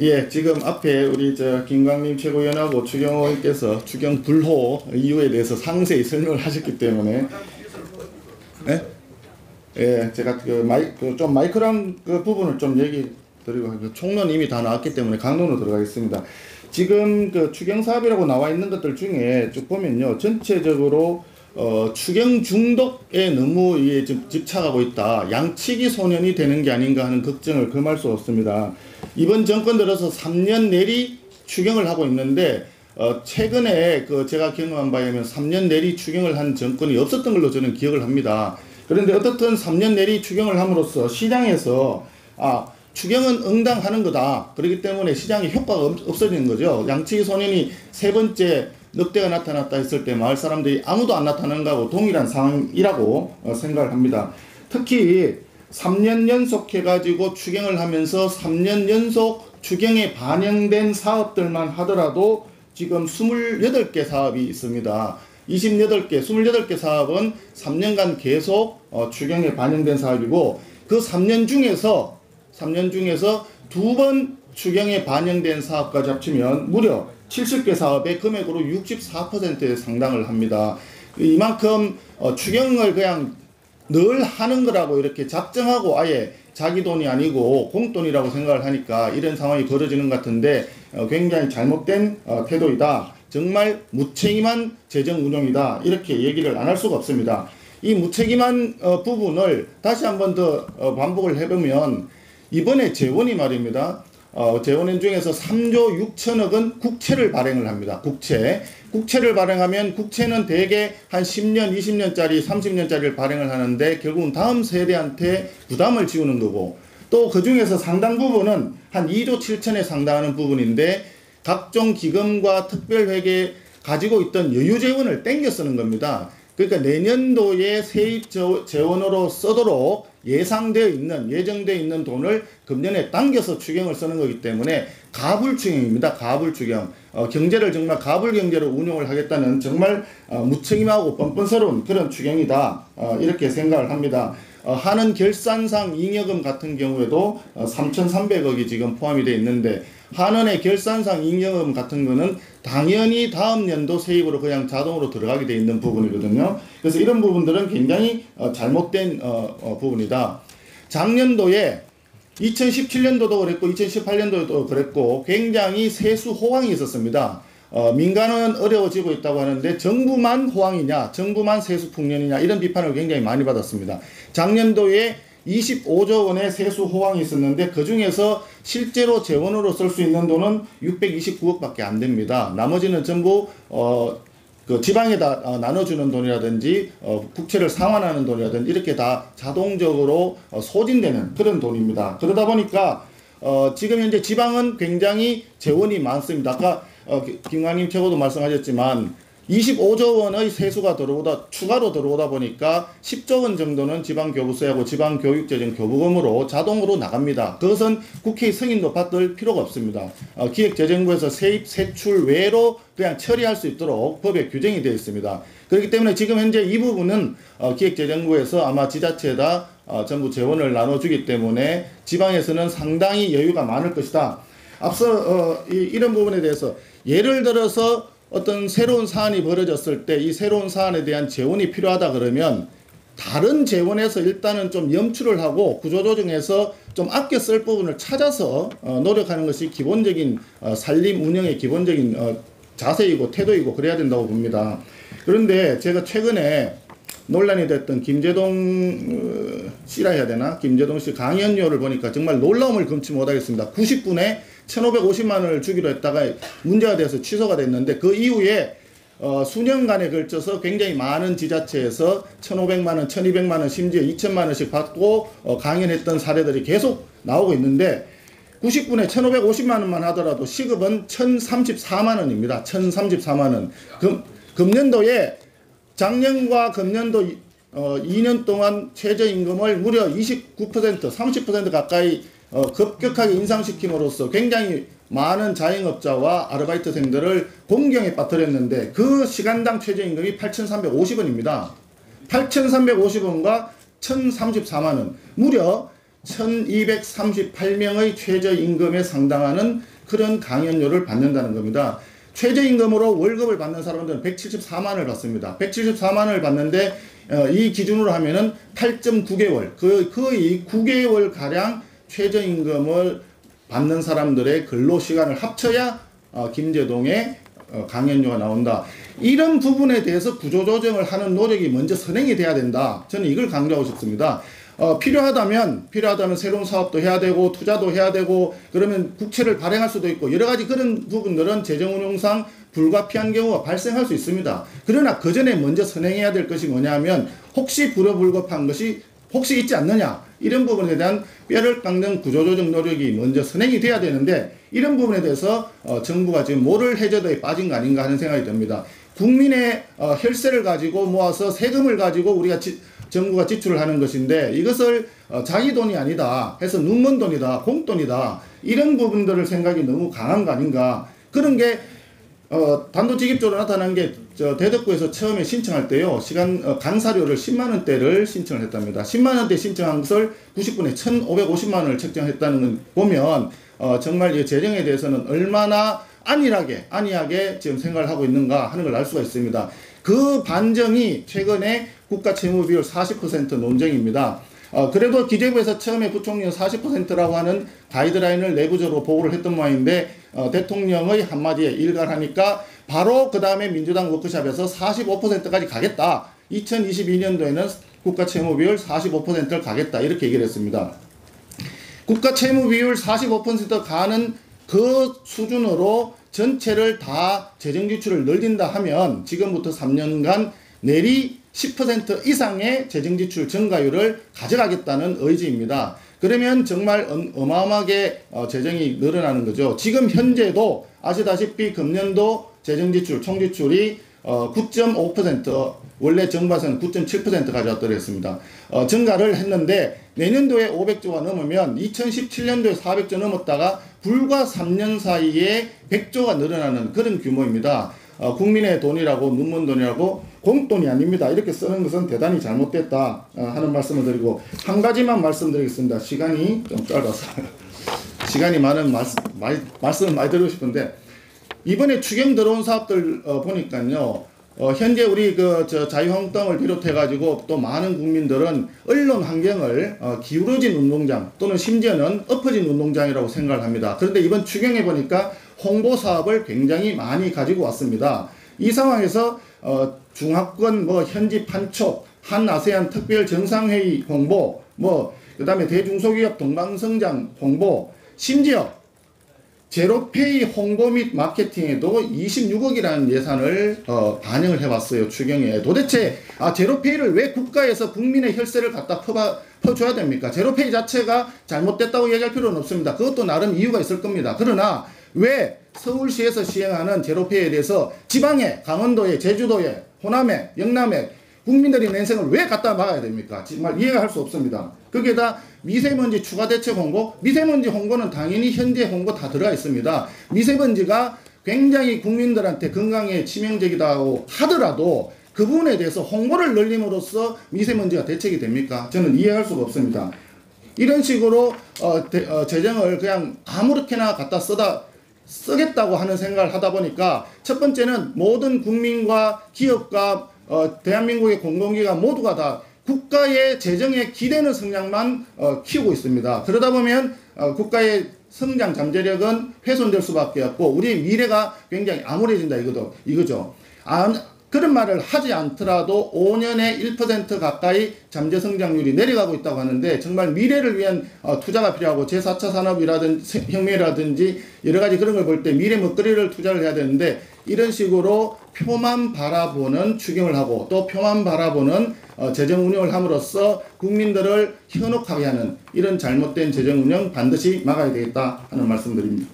예, 지금 앞에 우리 김광림 최고위원하고 추경호 의원께서 추경 불호 이유에 대해서 상세히 설명을 하셨기 때문에, 예, 예, 제가 좀 마이크랑 그 부분을 좀 얘기 드리고, 총론 이미 다 나왔기 때문에 강론으로 들어가겠습니다. 지금 그 추경 사업이라고 나와 있는 것들 중에 쭉 보면요, 전체적으로 추경 중독에 너무 집착하고 있다. 양치기 소년이 되는 게 아닌가 하는 걱정을 금할 수 없습니다. 이번 정권 들어서 3년 내리 추경을 하고 있는데 최근에 제가 경험한 바에 의하면 3년 내리 추경을 한 정권이 없었던 걸로 저는 기억을 합니다. 그런데 어떻든 3년 내리 추경을 함으로써 시장에서 추경은 응당하는 거다. 그렇기 때문에 시장에 효과가 없어지는 거죠. 양치기 소년이 세 번째 늑대가 나타났다 했을 때 마을 사람들이 아무도 안 나타나는 거하고 동일한 상황이라고 생각을 합니다. 특히 3년 연속 해가지고 추경을 하면서 3년 연속 추경에 반영된 사업들만 하더라도 지금 28개 사업이 있습니다. 28개 사업은 3년간 계속 추경에 반영된 사업이고, 그 3년 중에서 2번 추경에 반영된 사업까지 합치면 무려 70개 사업의 금액으로 64%에 상당을 합니다. 이만큼 추경을 그냥 늘 하는 거라고 이렇게 작정하고 아예 자기 돈이 아니고 공돈이라고 생각을 하니까 이런 상황이 벌어지는 것 같은데 굉장히 잘못된 태도이다. 정말 무책임한 재정 운영이다. 이렇게 얘기를 안 할 수가 없습니다. 이 무책임한 부분을 다시 한 번 더 반복을 해보면, 이번에 재원이 말입니다. 재원인 중에서 3조 6천억은 국채를 발행을 합니다. 국채를 발행하면 국채는 대개 한 10년, 20년짜리, 30년짜리를 발행을 하는데 결국은 다음 세대한테 부담을 지우는 거고, 또 그 중에서 상당 부분은 한 2조 7천에 상당하는 부분인데 각종 기금과 특별회계 가지고 있던 여유재원을 땡겨 쓰는 겁니다. 그러니까 내년도에 세입 재원으로 쓰도록 예정되어 있는 돈을 금년에 당겨서 추경을 쓰는 거기 때문에 가불추경입니다. 가불추경. 경제를 정말 가불경제로 운용을 하겠다는 정말 무책임하고 뻔뻔스러운 그런 추경이다. 이렇게 생각을 합니다. 하는 결산상 잉여금 같은 경우에도 3,300억이 지금 포함이 되어 있는데, 한은의 결산상 잉여금 같은 거는 당연히 다음 연도 세입으로 그냥 자동으로 들어가게 되어 있는 부분이거든요. 그래서 이런 부분들은 굉장히 잘못된 부분이다. 작년도에 2017년도도 그랬고 2018년도도 그랬고 굉장히 세수 호황이 있었습니다. 민간은 어려워지고 있다고 하는데 정부만 호황이냐, 정부만 세수 풍년이냐, 이런 비판을 굉장히 많이 받았습니다. 작년도에 25조 원의 세수 호황이 있었는데 그 중에서 실제로 재원으로 쓸 수 있는 돈은 629억밖에 안 됩니다. 나머지는 전부 지방에다 나눠주는 돈이라든지 국채를 상환하는 돈이라든지 이렇게 다 자동적으로 소진되는 그런 돈입니다. 그러다 보니까 지금 현재 지방은 굉장히 재원이 많습니다. 아까 김광림 최고도 말씀하셨지만 25조 원의 세수가 추가로 들어오다 보니까 10조 원 정도는 지방교부세하고 지방교육재정 교부금으로 자동으로 나갑니다. 그것은 국회의 승인도 받을 필요가 없습니다. 기획재정부에서 세입 세출 외로 그냥 처리할 수 있도록 법에 규정이 되어 있습니다. 그렇기 때문에 지금 현재 이 부분은 기획재정부에서 아마 지자체에다 전부 재원을 나눠주기 때문에 지방에서는 상당히 여유가 많을 것이다. 앞서 이런 부분에 대해서 예를 들어서 어떤 새로운 사안이 벌어졌을 때 이 새로운 사안에 대한 재원이 필요하다 그러면 다른 재원에서 일단은 좀 염출을 하고 구조조정해서 좀 아껴 쓸 부분을 찾아서 노력하는 것이 기본적인 산림 운영의 기본적인 자세이고 태도이고 그래야 된다고 봅니다. 그런데 제가 최근에 논란이 됐던 김제동 씨라 해야 되나? 김제동 씨 강연료를 보니까 정말 놀라움을 금치 못하겠습니다. 90분에 1,550만 원을 주기로 했다가 문제가 돼서 취소가 됐는데, 그 이후에 수년간에 걸쳐서 굉장히 많은 지자체에서 1,500만 원, 1,200만 원, 심지어 2,000만 원씩 받고 강연했던 사례들이 계속 나오고 있는데, 90분에 1,550만 원만 하더라도 시급은 1,034만 원입니다. 1,034만 원. 금년도에 작년과 금년도 2년 동안 최저임금을 무려 29%, 30% 가까이 급격하게 인상시킴으로써 굉장히 많은 자영업자와 아르바이트생들을 공경에 빠뜨렸는데, 그 시간당 최저임금이 8,350원입니다. 8,350원과 1,034만 원. 무려 1238명의 최저임금에 상당하는 그런 강연료를 받는다는 겁니다. 최저임금으로 월급을 받는 사람들은 174만을 받습니다. 174만을 받는데 이 기준으로 하면은 8.9개월, 거의 9개월 가량 최저임금을 받는 사람들의 근로시간을 합쳐야 김제동의 강연료가 나온다. 이런 부분에 대해서 구조조정을 하는 노력이 먼저 선행이 돼야 된다. 저는 이걸 강조하고 싶습니다. 필요하다면 새로운 사업도 해야 되고 투자도 해야 되고 그러면 국채를 발행할 수도 있고 여러 가지 그런 부분들은 재정운용상 불가피한 경우가 발생할 수 있습니다. 그러나 그 전에 먼저 선행해야 될 것이 뭐냐면 혹시 불허불급한 것이 혹시 있지 않느냐, 이런 부분에 대한 뼈를 깎는 구조조정 노력이 먼저 선행이 돼야 되는데 이런 부분에 대해서 정부가 지금 모럴 해저드에 빠진 거 아닌가 하는 생각이 듭니다. 국민의 혈세를 가지고 모아서 세금을 가지고 우리가 정부가 지출을 하는 것인데 이것을 자기 돈이 아니다 해서 눈먼 돈이다, 공돈이다, 이런 부분들을 생각이 너무 강한 거 아닌가. 그런 게 단도직입적으로 나타난 게 대덕구에서 처음에 신청할 때요, 강사료를 10만원대를 신청을 했답니다. 10만원대 신청한 것을 90분에 1,550만원을 책정했다는 걸 보면 정말 이 재정에 대해서는 얼마나 안일하게 지금 생각을 하고 있는가 하는 걸 알 수가 있습니다. 그 반정이 최근에 국가 채무 비율 40% 논쟁입니다. 그래도 기재부에서 처음에 부총리는 40%라고 하는 가이드라인을 내부적으로 보고를 했던 모양인데 대통령의 한마디에 일갈하니까 바로 그 다음에 민주당 워크숍에서 45%까지 가겠다. 2022년도에는 국가 채무 비율 45%를 가겠다. 이렇게 얘기를 했습니다. 국가 채무 비율 45% 가는 그 수준으로 전체를 다 재정 지출을 늘린다 하면 지금부터 3년간 내리 10% 이상의 재정 지출 증가율을 가져가겠다는 의지입니다. 그러면 정말 어마어마하게 재정이 늘어나는 거죠. 지금 현재도 아시다시피 금년도 재정 지출 총지출이 9.5%, 원래 정부에서는 9.7% 가져왔다고 했습니다. 증가를 했는데 내년도에 500조가 넘으면 2017년도에 400조 넘었다가 불과 3년 사이에 100조가 늘어나는 그런 규모입니다. 국민의 돈이라고, 눈먼 돈이라고, 공돈이 아닙니다. 이렇게 쓰는 것은 대단히 잘못됐다 하는 말씀을 드리고, 한 가지만 말씀드리겠습니다. 시간이 좀 짧아서 시간이 많은 말씀을 많이 드리고 싶은데, 이번에 추경 들어온 사업들 보니까요, 현재 우리 자유한국당을 비롯해가지고 또 많은 국민들은 언론 환경을 기울어진 운동장 또는 심지어는 엎어진 운동장이라고 생각을 합니다. 그런데 이번 추경에 보니까 홍보 사업을 굉장히 많이 가지고 왔습니다. 이 상황에서 중화권 현지 판촉, 한아세안 특별 정상회의 홍보, 그 다음에 대중소기업 동방성장 홍보, 심지어 제로페이 홍보 및 마케팅에도 26억이라는 예산을 반영을 해봤어요. 추경에. 도대체 제로페이를 왜 국가에서 국민의 혈세를 갖다 퍼줘야 됩니까? 제로페이 자체가 잘못됐다고 얘기할 필요는 없습니다. 그것도 나름 이유가 있을 겁니다. 그러나 왜 서울시에서 시행하는 제로페이에 대해서 지방에, 강원도에, 제주도에, 호남에, 영남에 국민들의 인생을 왜 갖다 막아야 됩니까? 정말 이해가 할 수 없습니다. 거기에다 미세먼지 추가 대책 홍보, 미세먼지 홍보는 당연히 현재 홍보 다 들어가 있습니다. 미세먼지가 굉장히 국민들한테 건강에 치명적이다고 하더라도 그 부분에 대해서 홍보를 늘림으로써 미세먼지가 대책이 됩니까? 저는 이해할 수가 없습니다. 이런 식으로 재정을 그냥 아무렇게나 갖다 쓰겠다고 하는 생각을 하다 보니까 첫 번째는 모든 국민과 기업과 대한민국의 공공기관 모두가 다 국가의 재정에 기대는 성장만 키우고 있습니다. 그러다 보면 국가의 성장 잠재력은 훼손될 수밖에 없고 우리의 미래가 굉장히 암울해진다 이거죠. 그런 말을 하지 않더라도 5년에 1% 가까이 잠재 성장률이 내려가고 있다고 하는데 정말 미래를 위한 투자가 필요하고 제4차 산업이라든지 혁명이라든지 여러 가지 그런 걸 볼 때 미래 먹거리를 투자를 해야 되는데 이런 식으로 표만 바라보는 추경을 하고 또 표만 바라보는 재정 운영을 함으로써 국민들을 현혹하게 하는 이런 잘못된 재정 운영 반드시 막아야 되겠다 하는 말씀드립니다.